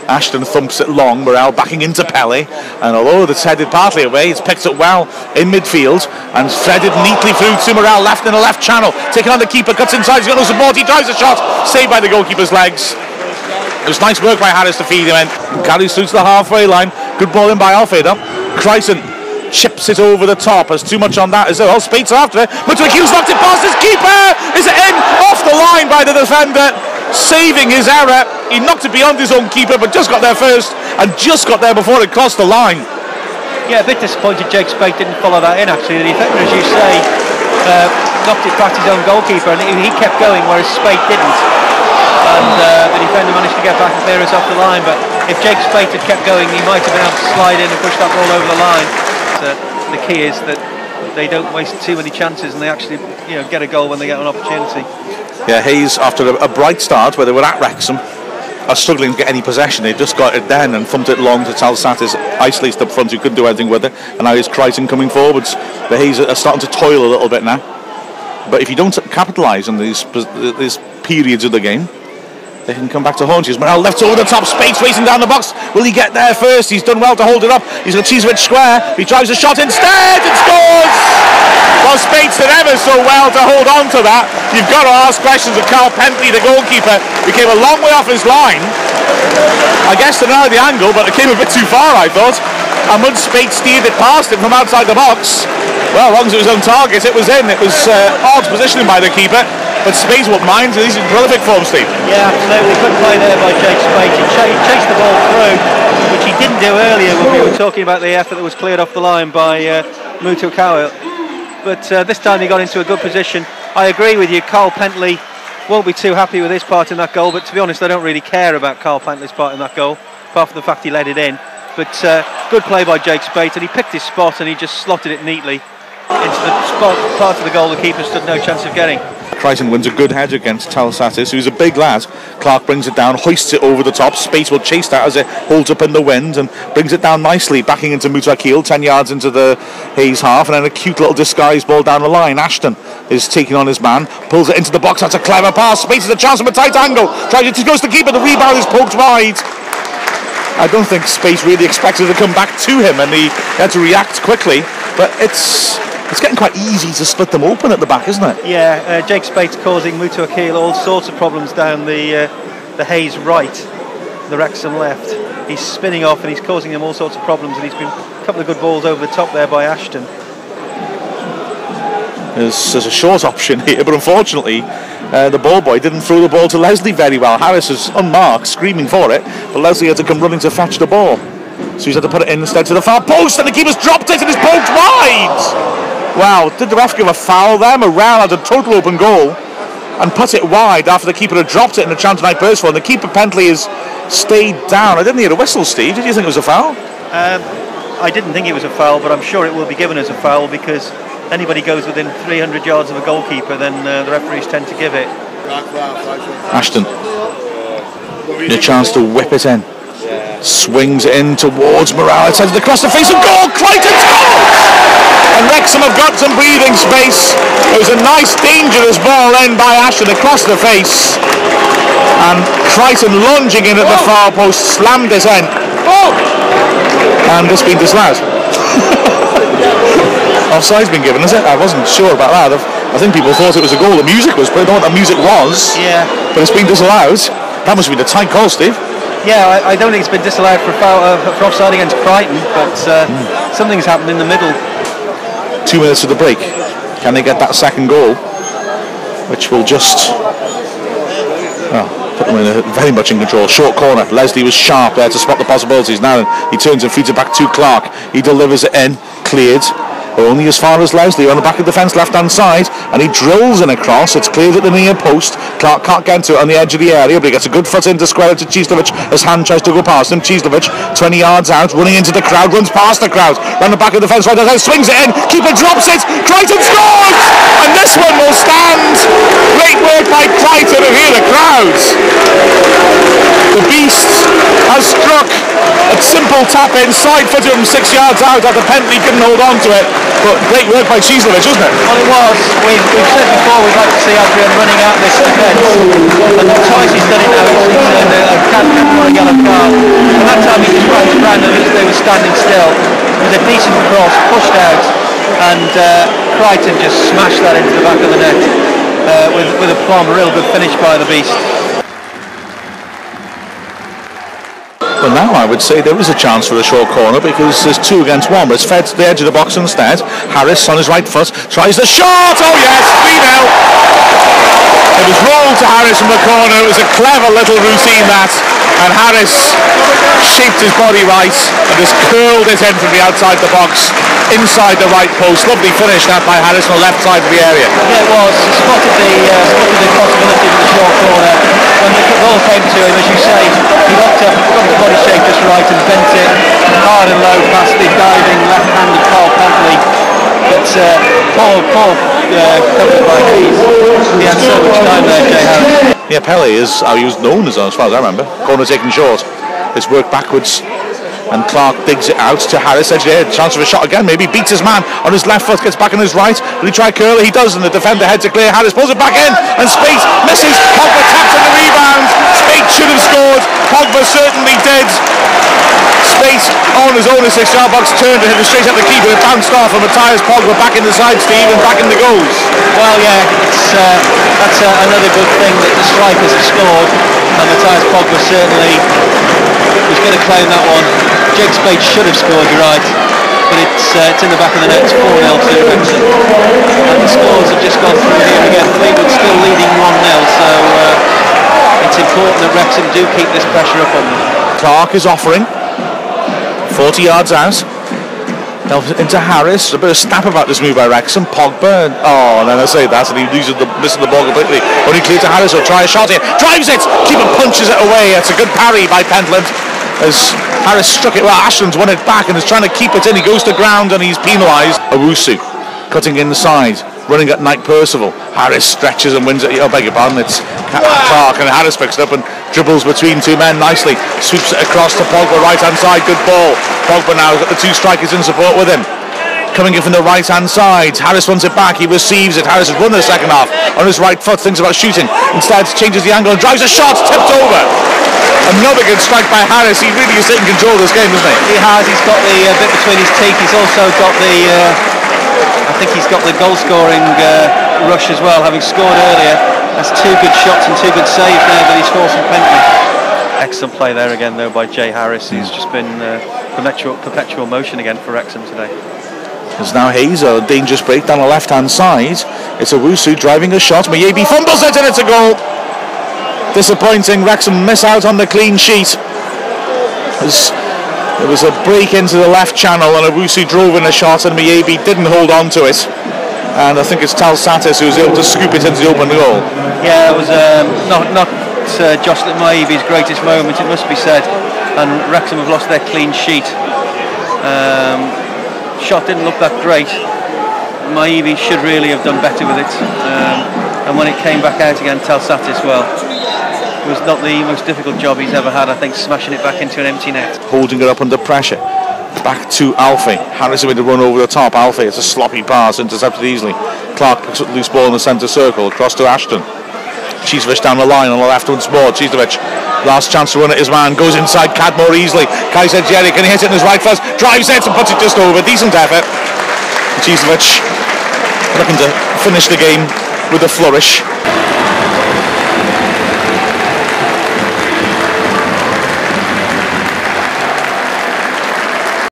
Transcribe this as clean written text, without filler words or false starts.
Ashton thumps it long. Morel backing into Pelly, and although it's headed partly away, it's picked up well in midfield and threaded neatly through to Morel, left in the left channel, taking on the keeper, cuts inside, he's got no support, he drives a shot, saved by the goalkeeper's legs. It was nice work by Harris to feed him in. Carries through to the halfway line. Good ball in by Alfredo. Kryson chips it over the top. There's too much on that as well. Spates after it. Mutawakil's knocked it past his keeper. Is it in? Off the line by the defender. Saving his error. He knocked it beyond his own keeper, but just got there first and just got there before it crossed the line. Yeah, a bit disappointed Jake Spate didn't follow that in actually. The defender, as you say, knocked it past his own goalkeeper and he kept going whereas Spate didn't. And the defender managed to get back and clear us off the line, but if Jake Spate had kept going, he might have been able to slide in and push that ball over the line. The key is that they don't waste too many chances and they actually get a goal when they get an opportunity. Yeah, Hayes, after a bright start where they were at Wrexham, are struggling to get any possession. They just got it then and thumped it long to Talsatis, isolated up front, who couldn't do anything with it, and now he's Kryson coming forwards. The Hayes are starting to toil a little bit now, but if you don't capitalise on these periods of the game, they can come back to haunt you. Morel left over the top, Spates racing down the box. Will he get there first? He's done well to hold it up. He's got Cheesewich square. He drives a shot instead and scores! Well, Spates did ever so well to hold on to that. You've got to ask questions of Carl Pentley, the goalkeeper, who came a long way off his line. I guess to narrow the angle, but it came a bit too far, I thought. And once Spates steered it past him from outside the box, well, as long as it was on target, it was in. It was odd positioning by the keeper. But Spates won't mind, he's in prolific form, Steve. Yeah, absolutely. Good play there by Jake Spates. He chased the ball through, which he didn't do earlier when we were talking about the effort that was cleared off the line by Mutawakil. But this time he got into a good position. I agree with you, Carl Pentley won't be too happy with his part in that goal, but to be honest, I don't really care about Carl Pentley's part in that goal, apart from the fact he let it in. But good play by Jake Spates, and he picked his spot and he just slotted it neatly into the spot, part of the goal the keeper stood no chance of getting. Kryson wins a good header against Talsatis, who's a big lad. Clark brings it down, hoists it over the top. Spates will chase that as it holds up in the wind and brings it down nicely, backing into Mutawakil, 10 yards into the Hayes half, and then a cute little disguised ball down the line. Ashton is taking on his man, pulls it into the box. That's a clever pass. Spates has a chance from a tight angle. Tries it, goes to keeper. The rebound is poked wide. I don't think Spates really expected to come back to him, and he had to react quickly. But it's getting quite easy to split them open at the back, isn't it? Yeah, Jake Spates causing Mutawakil all sorts of problems down the Hayes right, the Wrexham left. He's spinning off and he's causing him all sorts of problems, and he's been a couple of good balls over the top there by Ashton. There's a short option here, but unfortunately the ball boy didn't throw the ball to Leslie very well. Harris is unmarked, screaming for it, but Leslie had to come running to fetch the ball. So he's had to put it in instead to the far post, and the keeper's dropped it and it's poked wide! Wow, did the ref give a foul there? Morel had a total open goal and put it wide after the keeper had dropped it in the chance tonight burst for, and the keeper Pentley has stayed down. I didn't hear a whistle, Steve. Did you think it was a foul? I didn't think it was a foul, but I'm sure it will be given as a foul because anybody goes within 300 yards of a goalkeeper, then the referees tend to give it. Ashton, a chance to whip it in. Swings it in towards Morel. It's headed across the face of goal. Crichton scores! And Wrexham have got some breathing space. It was a nice, dangerous ball in by Ashton across the face. And Crichton lunging in at the far post, slammed it in. And it's been disallowed. Offside's been given, is it? I wasn't sure about that. I think people thought it was a goal. The music was, but I don't know what the music was. Yeah. But it's been disallowed. That must have been a tight call, Steve. Yeah, I don't think it's been disallowed for offside against Crichton, but something's happened in the middle. 2 minutes to the break. Can they get that second goal, which will just put them in very much in control. Short corner. Leslie was sharp there to spot the possibilities. Now he turns and feeds it back to Clark. He delivers it in, cleared. Only as far as Leslie on the back of the fence, left-hand side, and he drills in across. It's cleared at the near post. Clark can't get to it on the edge of the area, but he gets a good foot in to square it to Cheeslovich. His hand tries to go past him. Cheeslovich, 20 yards out, running into the crowd, runs past the crowd, round the back of the fence, right outside, swings it in. Keeper drops it. Crichton scores, and this one will stand. Great work by Crichton, and hear the crowds. The beast has struck. A simple tap in, side footed from 6 yards out after Pentley couldn't hold on to it. But great work by Cieslewicz, wasn't it? Well, it was. We've said before we'd like to see Adrian running out this defence. And twice he's done it now. He's a yellow card. And that time he just ran around them as they were standing still. It was a decent cross, pushed out, and Crichton just smashed that into the back of the net with a plumb. Real good finish by the beast. But now I would say there is a chance for a short corner because there's 2 against 1, but it's fed to the edge of the box instead. Harris on his right foot tries the shot. Oh yes, 3-0. It was rolled to Harris from the corner. It was a clever little routine that, and Harris shaped his body right and just curled it in from the outside the box inside the right post. Lovely finish that by Harris on the left side of the area. Yeah, it was. Spotted the possibility of the short corner. When the ball came to him, as you say, he got the body shape just right and bent it hard and low past the diving left-handed Carl Pentley. But Paul covered by Hayes. He had so much time there, Jay Harris. Yeah, Pele is how he was known as far as I remember. Corner taken short. It's worked backwards. And Clark digs it out to Harris, edge of the head, chance of a shot again, maybe beats his man on his left foot, gets back on his right. Will he try curler? He does, and the defender heads it clear. Harris pulls it back in, and Spates misses. Pogba taps on the rebound. Spates should have scored. Pogba certainly did. Spates on his own 6-yard box, turned to hit it straight at the keeper. It bounced off, and Matthias Pogba back in the side, Steve, and back in the goals. Well, yeah, that's another good thing that the strikers have scored, and Matthias Pogba certainly was going to claim that one. Jake Spates should have scored, you're right, but it's in the back of the net. It's 4-0 to Wrexham, and the scores have just gone through here again. Fleetwood still leading 1-0, so it's important that Wrexham do keep this pressure up on them. Clark is offering 40 yards out into Harris. A bit of snap about this move by Wrexham. Pogba, and then I say that, and he misses the ball completely. Only clear to Harris, will try a shot here, drives it, keeper punches it away. It's a good parry by Pentland as Harris struck it. Well, Ashton's won it back and is trying to keep it in. He goes to ground and he's penalised. Owusu cutting inside, running at Knight Percival. Harris stretches and wins it. Oh, beg your pardon, it's Clark, and Harris picks it up and dribbles between 2 men nicely, sweeps it across to Pogba, right hand side, good ball. Pogba now has got the 2 strikers in support with him. Coming in from the right hand side, Harris runs it back, he receives it. Harris has run the second half on his right foot, thinks about shooting, instead changes the angle and drives a shot, tipped over. Another good strike by Harris. He really is taking control of this game, isn't he? He has. He's got the bit between his teeth. He's also got the I think he's got the goal scoring rush as well, having scored earlier. That's 2 good shots and 2 good saves there that he's forcing Pentley. Excellent play there again though by Jay Harris. He's just been perpetual motion again for Wrexham today. There's now Hayes, a dangerous break down the left hand side. It's Owusu driving a shot. Mayebi fumbles it and it's a goal. Disappointing. Wrexham miss out on the clean sheet. There was a break into the left channel and Owusu drove in a shot and Mayebi didn't hold on to it. And I think it's Tal Satis who was able to scoop it into the open goal. Yeah, it was not Jocelyn Mayebi's greatest moment, it must be said. And Wrexham have lost their clean sheet. Shot didn't look that great. Mayebi should really have done better with it. And when it came back out again, Tal Satis, well, it was not the most difficult job he's ever had, I think, smashing it back into an empty net. Holding it up under pressure. Back to Alfie. Harris with the run over the top. Alfie, it's a sloppy pass, intercepted easily. Clark picks up the loose ball in the centre circle, across to Ashton. Cieslewicz down the line on the left once more. Cieslewicz, last chance to run at his man, goes inside Cadmore easily. Kai said Yeading, can he hit it in his right foot? Drives it and puts it just over. Decent effort. Cieslewicz looking to finish the game with a flourish.